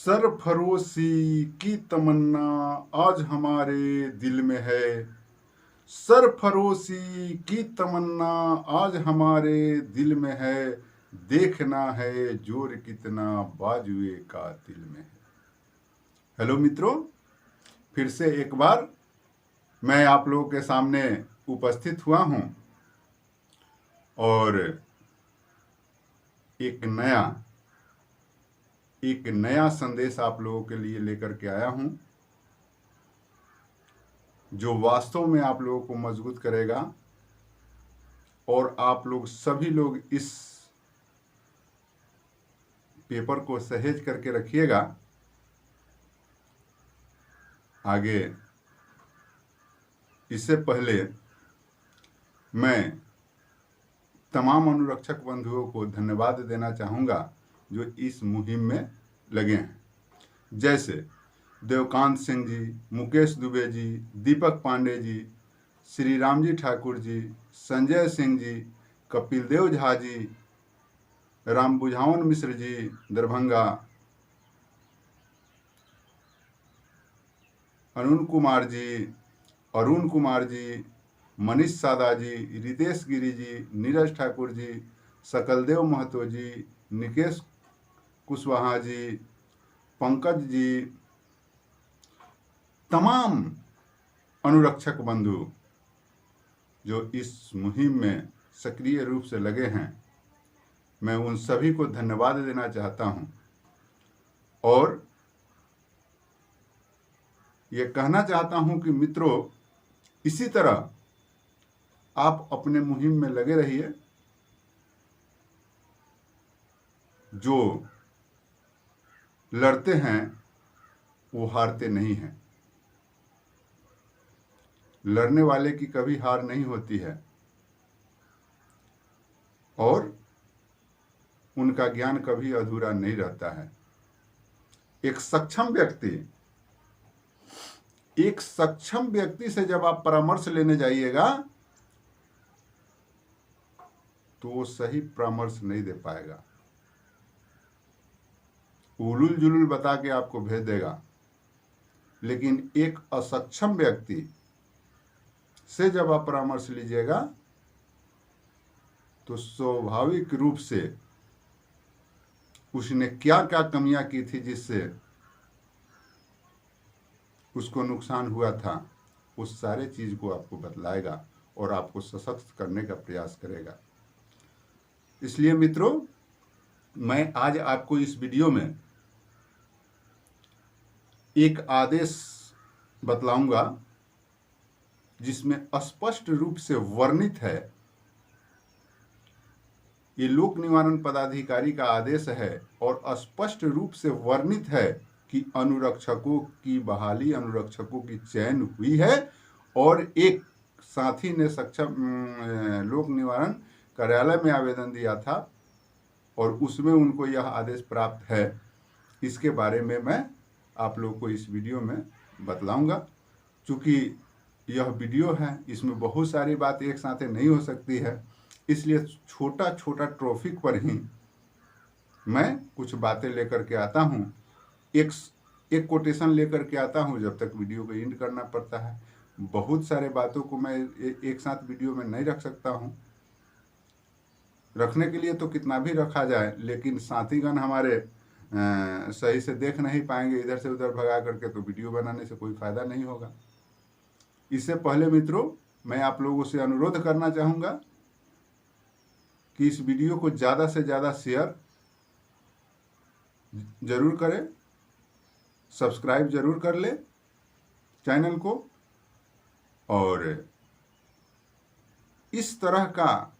सरफरोशी की तमन्ना आज हमारे दिल में है। सरफरोशी की तमन्ना आज हमारे दिल में है। देखना है जोर कितना बाजुए का दिल में है। हेलो मित्रों, फिर से एक बार मैं आप लोगों के सामने उपस्थित हुआ हूं और एक नया संदेश आप लोगों के लिए लेकर के आया हूं, जो वास्तव में आप लोगों को मजबूत करेगा और आप लोग सभी लोग इस पेपर को सहेज करके रखिएगा। आगे इससे पहले मैं तमाम अनुरक्षक बंधुओं को धन्यवाद देना चाहूँगा जो इस मुहिम में लगे हैं, जैसे देवकांत सिंह जी, मुकेश दुबे जी, दीपक पांडे जी, श्री राम जी ठाकुर जी, संजय सिंह जी, कपिल देव झा जी, राम बुझावन मिश्र जी दरभंगा, अरुण कुमार जी, मनीष सादा जी, रितेश गिरी जी, नीरज ठाकुर जी, सकलदेव महतो जी, निकेश कुशवाहा जी, पंकज जी, तमाम अनुरक्षक बंधु जो इस मुहिम में सक्रिय रूप से लगे हैं, मैं उन सभी को धन्यवाद देना चाहता हूं और ये कहना चाहता हूं कि मित्रों, इसी तरह आप अपने मुहिम में लगे रहिए। जो लड़ते हैं वो हारते नहीं हैं। लड़ने वाले की कभी हार नहीं होती है और उनका ज्ञान कभी अधूरा नहीं रहता है। एक सक्षम व्यक्ति से जब आप परामर्श लेने जाइएगा तो वो सही परामर्श नहीं दे पाएगा, उलूल जुलूल बता के आपको भेज देगा। लेकिन एक असक्षम व्यक्ति से जब आप परामर्श लीजिएगा तो स्वाभाविक रूप से उसने क्या क्या कमियां की थी जिससे उसको नुकसान हुआ था, उस सारे चीज को आपको बतलाएगा और आपको सशक्त करने का प्रयास करेगा। इसलिए मित्रों, मैं आज आपको इस वीडियो में एक आदेश बतलाऊंगा जिसमें स्पष्ट रूप से वर्णित है। ये लोक निवारण पदाधिकारी का आदेश है और स्पष्ट रूप से वर्णित है कि अनुरक्षकों की बहाली, अनुरक्षकों की चयन हुई है और एक साथी ने सक्षम लोक निवारण कार्यालय में आवेदन दिया था और उसमें उनको यह आदेश प्राप्त है। इसके बारे में मैं आप लोगों को इस वीडियो में बतलाऊंगा। चूँकि यह वीडियो है, इसमें बहुत सारी बात एक साथ नहीं हो सकती है, इसलिए छोटा छोटा टॉपिक पर ही मैं कुछ बातें लेकर के आता हूँ। एक कोटेशन लेकर के आता हूँ, जब तक वीडियो को एंड करना पड़ता है। बहुत सारे बातों को मैं एक साथ वीडियो में नहीं रख सकता हूँ। रखने के लिए तो कितना भी रखा जाए, लेकिन साथीगण हमारे सही से देख नहीं पाएंगे, इधर से उधर भगा करके, तो वीडियो बनाने से कोई फायदा नहीं होगा। इससे पहले मित्रों, मैं आप लोगों से अनुरोध करना चाहूँगा कि इस वीडियो को ज़्यादा से ज़्यादा शेयर जरूर करें, सब्सक्राइब जरूर कर ले चैनल को, और इस तरह का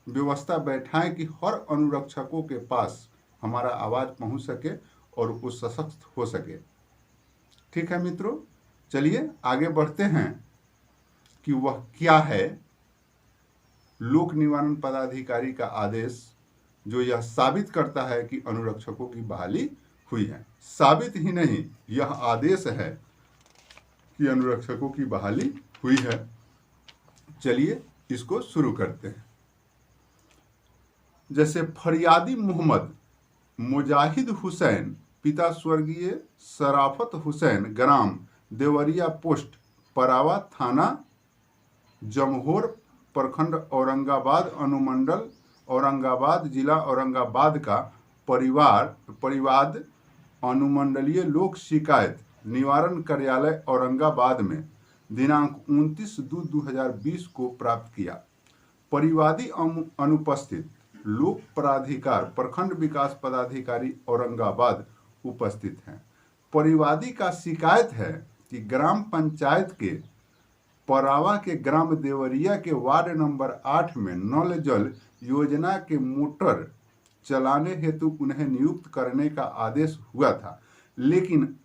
व्यवस्था बैठाएं कि हर अनुरक्षकों के पास हमारा आवाज़ पहुंच सके और वो सशक्त हो सके। ठीक है मित्रों, चलिए आगे बढ़ते हैं कि वह क्या है लोक निवारण पदाधिकारी का आदेश जो यह साबित करता है कि अनुरक्षकों की बहाली हुई है। साबित ही नहीं, यह आदेश है कि अनुरक्षकों की बहाली हुई है। चलिए इसको शुरू करते हैं। जैसे फरियादी मोहम्मद मुजाहिद हुसैन पिता स्वर्गीय शराफत हुसैन, ग्राम देवरिया, पोस्ट परावा, थाना जमहोर, प्रखंड औरंगाबाद, अनुमंडल औरंगाबाद, जिला औरंगाबाद का परिवाद अनुमंडलीय लोक शिकायत निवारण कार्यालय औरंगाबाद में दिनांक 29/2/2020 को प्राप्त किया। परिवादी अनुपस्थित, लोक प्राधिकार प्रखंड विकास पदाधिकारी औरंगाबाद उपस्थित हैं। परिवादी का शिकायत है कि ग्राम पंचायत के परावा के ग्राम देवरिया के वार्ड नंबर 8 में नल जल योजना के मोटर चलाने हेतु उन्हें नियुक्त करने का आदेश हुआ था, लेकिन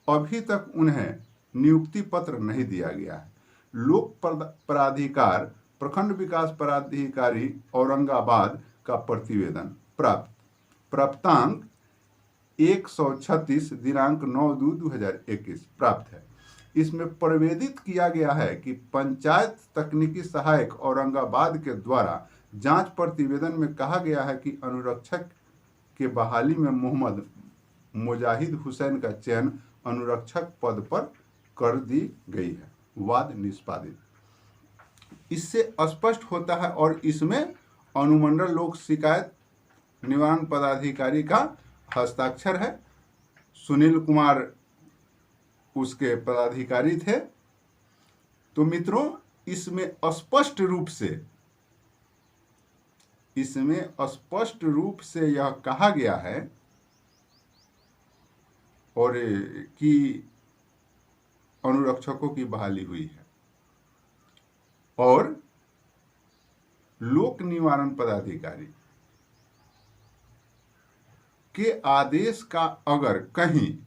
अभी तक उन्हें नियुक्ति पत्र नहीं दिया गया है। लोक प्राधिकार प्रखंड विकास पदाधिकारी औरंगाबाद का प्रतिवेदन प्राप्तांक 136 दिनांक 9/2/2021 प्राप्त है। इसमें प्रवेदित किया गया है कि पंचायत तकनीकी सहायक औरंगाबाद के द्वारा जांच प्रतिवेदन में कहा गया है कि अनुरक्षक के बहाली में मोहम्मद मुजाहिद हुसैन का चयन अनुरक्षक पद पर कर दी गई है। वाद निष्पादित। इससे स्पष्ट होता है और इसमें अनुमंडल लोक शिकायत निवारण पदाधिकारी का हस्ताक्षर है। सुनील कुमार उसके पदाधिकारी थे। तो मित्रों, इसमें स्पष्ट रूप से यह कहा गया है और कि अनुरक्षकों की बहाली हुई है और लोक निवारण पदाधिकारी के आदेश का अगर कहीं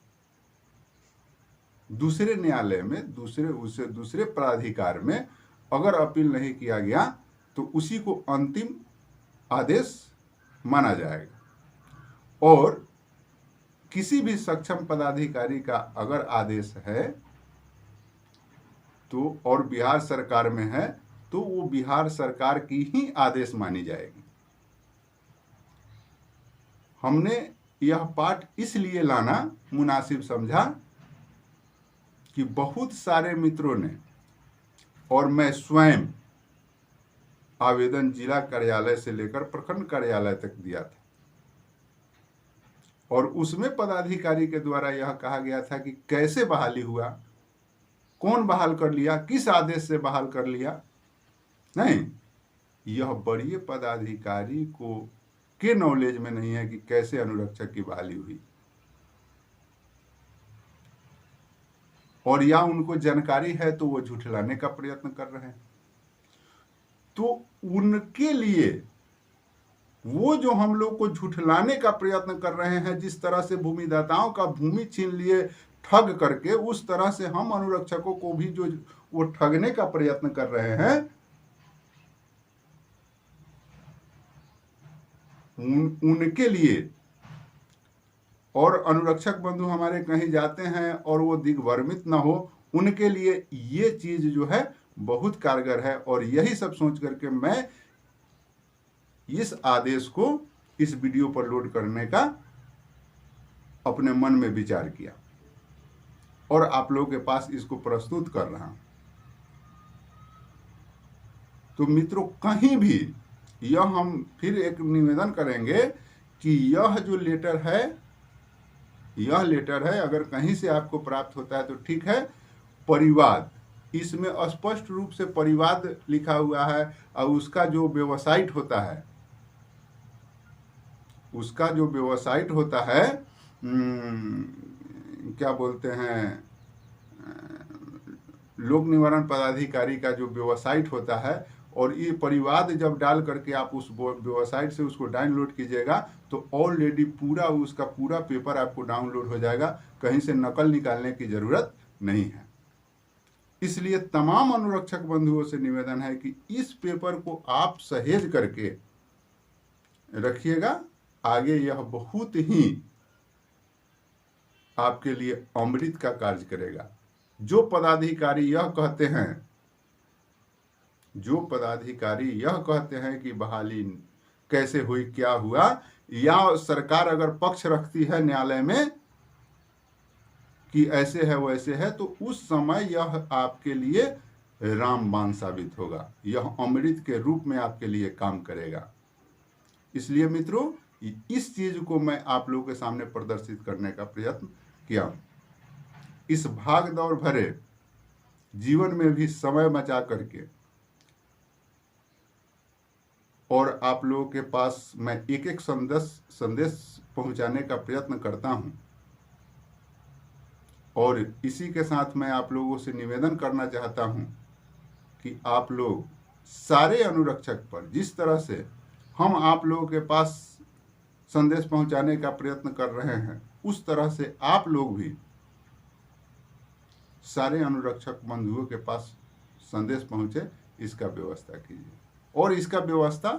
दूसरे न्यायालय में दूसरे प्राधिकार में अगर अपील नहीं किया गया तो उसी को अंतिम आदेश माना जाएगा। और किसी भी सक्षम पदाधिकारी का अगर आदेश है तो और बिहार सरकार में है तो वो बिहार सरकार की ही आदेश मानी जाएगी। हमने यह पाठ इसलिए लाना मुनासिब समझा कि बहुत सारे मित्रों ने और मैं स्वयं आवेदन जिला कार्यालय से लेकर प्रखंड कार्यालय तक दिया था और उसमें पदाधिकारी के द्वारा यह कहा गया था कि कैसे बहाली हुआ, कौन बहाल कर लिया, किस आदेश से बहाल कर लिया। नहीं, यह बड़े पदाधिकारी को के नॉलेज में नहीं है कि कैसे अनुरक्षक की बहाली हुई और या उनको जानकारी है तो वो झुठलाने का प्रयत्न कर रहे हैं। तो उनके लिए वो जो हम लोग को झुठलाने का प्रयत्न कर रहे हैं, जिस तरह से भूमिदाताओं का भूमि छीन लिए ठग करके, उस तरह से हम अनुरक्षकों को भी जो वो ठगने का प्रयत्न कर रहे हैं, उनके लिए और अनुरक्षक बंधु हमारे कहीं जाते हैं और वो दिग्भ्रमित न हो, उनके लिए ये चीज जो है बहुत कारगर है। और यही सब सोच करके मैं इस आदेश को इस वीडियो पर लोड करने का अपने मन में विचार किया और आप लोगों के पास इसको प्रस्तुत कर रहा हूं। तो मित्रों, कहीं भी यह हम फिर एक निवेदन करेंगे कि यह जो लेटर है, यह लेटर है, अगर कहीं से आपको प्राप्त होता है तो ठीक है। परिवाद, इसमें स्पष्ट रूप से परिवाद लिखा हुआ है और उसका जो वेबसाइट होता है, उसका जो वेबसाइट होता है, क्या बोलते हैं, लोक निवारण पदाधिकारी का जो वेबसाइट होता है, और ये परिवाद जब डाल करके आप उस वेबसाइट से उसको डाउनलोड कीजिएगा तो ऑलरेडी पूरा उसका पूरा पेपर आपको डाउनलोड हो जाएगा। कहीं से नकल निकालने की जरूरत नहीं है। इसलिए तमाम अनुरक्षक बंधुओं से निवेदन है कि इस पेपर को आप सहेज करके रखिएगा। आगे यह बहुत ही आपके लिए अमृत का कार्य करेगा। जो पदाधिकारी यह कहते हैं कि बहाली कैसे हुई, क्या हुआ, या सरकार अगर पक्ष रखती है न्यायालय में कि ऐसे है वैसे है, तो उस समय यह आपके लिए रामबाण साबित होगा, यह अमृत के रूप में आपके लिए काम करेगा। इसलिए मित्रों, इस चीज को मैं आप लोगों के सामने प्रदर्शित करने का प्रयत्न किया। इस भाग दौड़ भरे जीवन में भी समय बचा करके और आप लोगों के पास मैं एक एक संदेश पहुंचाने का प्रयत्न करता हूं। और इसी के साथ मैं आप लोगों से निवेदन करना चाहता हूं कि आप लोग सारे अनुरक्षक पर जिस तरह से हम आप लोगों के पास संदेश पहुंचाने का प्रयत्न कर रहे हैं, उस तरह से आप लोग भी सारे अनुरक्षक बंधुओं के पास संदेश पहुंचे, इसका व्यवस्था कीजिए। और इसका व्यवस्था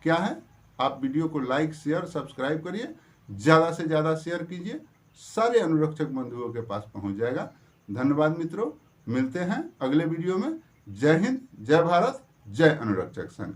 क्या है, आप वीडियो को लाइक शेयर सब्सक्राइब करिए, ज़्यादा से ज़्यादा शेयर कीजिए, सारे अनुरक्षक बंधुओं के पास पहुंच जाएगा। धन्यवाद मित्रों, मिलते हैं अगले वीडियो में। जय हिंद, जय भारत, जय अनुरक्षक संघ।